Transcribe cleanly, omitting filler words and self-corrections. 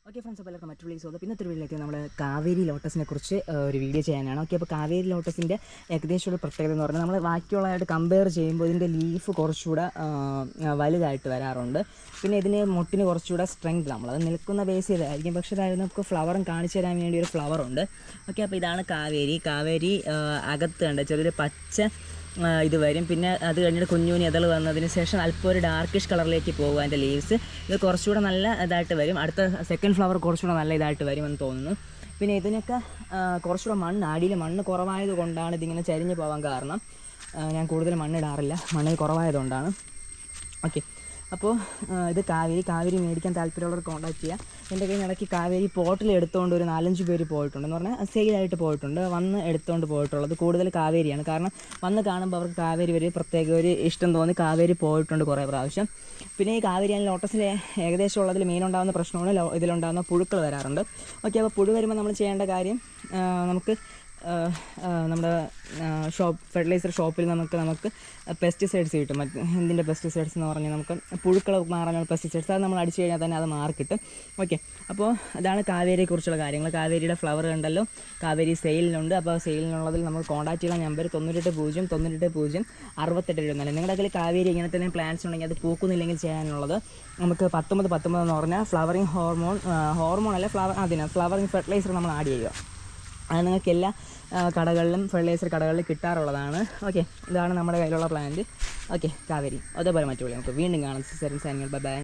Okay friends, അപ്പോൾ എല്ലാവർക്കും മറ്റൊരു വീഡിയോ പിന്നെ വീഡിയോയിലേക്ക് നമ്മൾ കാവേരി ലോട്ടസിനെ കുറിച്ച് ഒരു വീഡിയോ ചെയ്യാനാണ്. ഓക്കെ, അപ്പോൾ കാവേരി ലോട്ടസിൻ്റെ ഏകദേശം ഒരു പ്രത്യേകത എന്ന് പറഞ്ഞാൽ നമ്മൾ ബാക്കിയുള്ളതായിട്ട് കമ്പയർ ചെയ്യുമ്പോൾ ഇതിൻ്റെ ലീഫ് കുറച്ചുകൂടെ വലുതായിട്ട് വരാറുണ്ട്. പിന്നെ ഇതിന് മുട്ടിന് കുറച്ചുകൂടെ സ്ട്രെങ്ത്, നമ്മളത് നിൽക്കുന്ന ബേസ് ചെയ്തായിരിക്കും. പക്ഷേ അതായത് നമുക്ക് ഫ്ലവറും കാണിച്ചു തരാൻ വേണ്ടി ഒരു ഫ്ലവറുണ്ട്. ഓക്കെ, അപ്പോൾ ഇതാണ് കാവേരി അകത്ത് കണ്ട് ചെറിയൊരു പച്ച ഇത് വരും. പിന്നെ അത് കഴിഞ്ഞിട്ട് കുഞ്ഞുകുഞ്ഞി ഇതൾ വന്നതിന് ശേഷം അല്പം ഒരു ഡാർക്കിഷ് കളറിലേക്ക് പോകും അതിൻ്റെ ലീവ്സ്. ഇത് കുറച്ചുകൂടെ നല്ല ഇതായിട്ട് വരും. അടുത്ത സെക്കൻഡ് ഫ്ലവർ കുറച്ചുകൂടെ നല്ല ഇതായിട്ട് വരുമെന്ന് തോന്നുന്നു. പിന്നെ ഇതിനൊക്കെ കുറച്ചുകൂടെ അടിയിൽ മണ്ണ് കുറവായത് കൊണ്ടാണ് ഇതിങ്ങനെ ചരിഞ്ഞ് പോകാൻ കാരണം. ഞാൻ കൂടുതൽ മണ്ണിടാറില്ല, മണ്ണിൽ കുറവായതുകൊണ്ടാണ്. ഓക്കെ, അപ്പോൾ ഇത് കാവേരി മേടിക്കാൻ താല്പര്യമുള്ളവർ കോൺടാക്ട് ചെയ്യുക. എൻ്റെ കയ്യിൽ ഇടയ്ക്ക് കാവേരി പോട്ടിൽ എടുത്തുകൊണ്ട് ഒരു 4-5 പേര് പോയിട്ടുണ്ട്, എന്ന് പറഞ്ഞാൽ സെയിലായിട്ട് പോയിട്ടുണ്ട്. വന്ന് എടുത്തുകൊണ്ട് പോയിട്ടുള്ളത് കൂടുതൽ കാവേരിയാണ്. കാരണം വന്ന് കാണുമ്പോൾ അവർക്ക് കാവേരി ഒരു പ്രത്യേക ഒരു ഇഷ്ടം തോന്നി കാവേരി പോയിട്ടുണ്ട് കുറേ പ്രാവശ്യം. പിന്നെ ഈ കാവേരി ലോട്ടസിൽ ഏകദേശം ഉള്ളതിൽ മെയിനുണ്ടാകുന്ന പ്രശ്നമാണ് ഇതിലുണ്ടാകുന്ന പുഴുക്കൾ വരാറുണ്ട്. ഓക്കെ, അപ്പോൾ പുഴു വരുമ്പോൾ നമ്മൾ ചെയ്യേണ്ട കാര്യം, നമുക്ക് നമ്മുടെ ഫെർട്ടിലൈസർ ഷോപ്പിൽ നമുക്ക് പെസ്റ്റിസൈഡ്സ് കിട്ടും. എന്തിൻ്റെ പെസ്റ്റിസൈഡ്സ് എന്ന് പറഞ്ഞാൽ നമുക്ക് പുഴുക്കൾ മാറാനുള്ള പെസ്റ്റിസൈഡ്സ്, അത് നമ്മൾ അടിച്ചു കഴിഞ്ഞാൽ തന്നെ അത് മാറി കിട്ടും. ഓക്കെ, അപ്പോൾ അതാണ് കാവേരിയെക്കുറിച്ചുള്ള കാര്യങ്ങൾ. കാവേരിയുടെ ഫ്ലവർ കണ്ടല്ലോ, കാവേരി സെയിലിനുണ്ട്. അപ്പോൾ സെയിലിനുള്ളതിൽ നമ്മൾ കോൺടാക്ട് ചെയ്യുന്ന നമ്പർ 9800 നിങ്ങളുടെ കയ്യിൽ കാവേരി ഇങ്ങനെ തന്നെ പ്ലാൻസ് ഉണ്ടെങ്കിൽ അത് പൂക്കുന്നില്ലെങ്കിൽ ചെയ്യാനുള്ളത് നമുക്ക് 19 എന്ന് പറഞ്ഞാൽ ഫ്ലവറിങ് ഹോർമോൺ അല്ല ഫ്ലവറിങ് ഫെർട്ടിലൈസർ നമ്മൾ ആഡ് ചെയ്യുക. അത് നിങ്ങൾക്ക് എല്ലാ കടകളിലും ഫെർട്ടിലൈസർ കടകളിൽ കിട്ടാറുള്ളതാണ്. ഓക്കെ, ഇതാണ് നമ്മുടെ കയ്യിലുള്ള പ്ലാന്റ്. ഓക്കെ, കാവേരി അതേപോലെ മറ്റുള്ള നമുക്ക് വീണ്ടും കാണാം. ബൈ.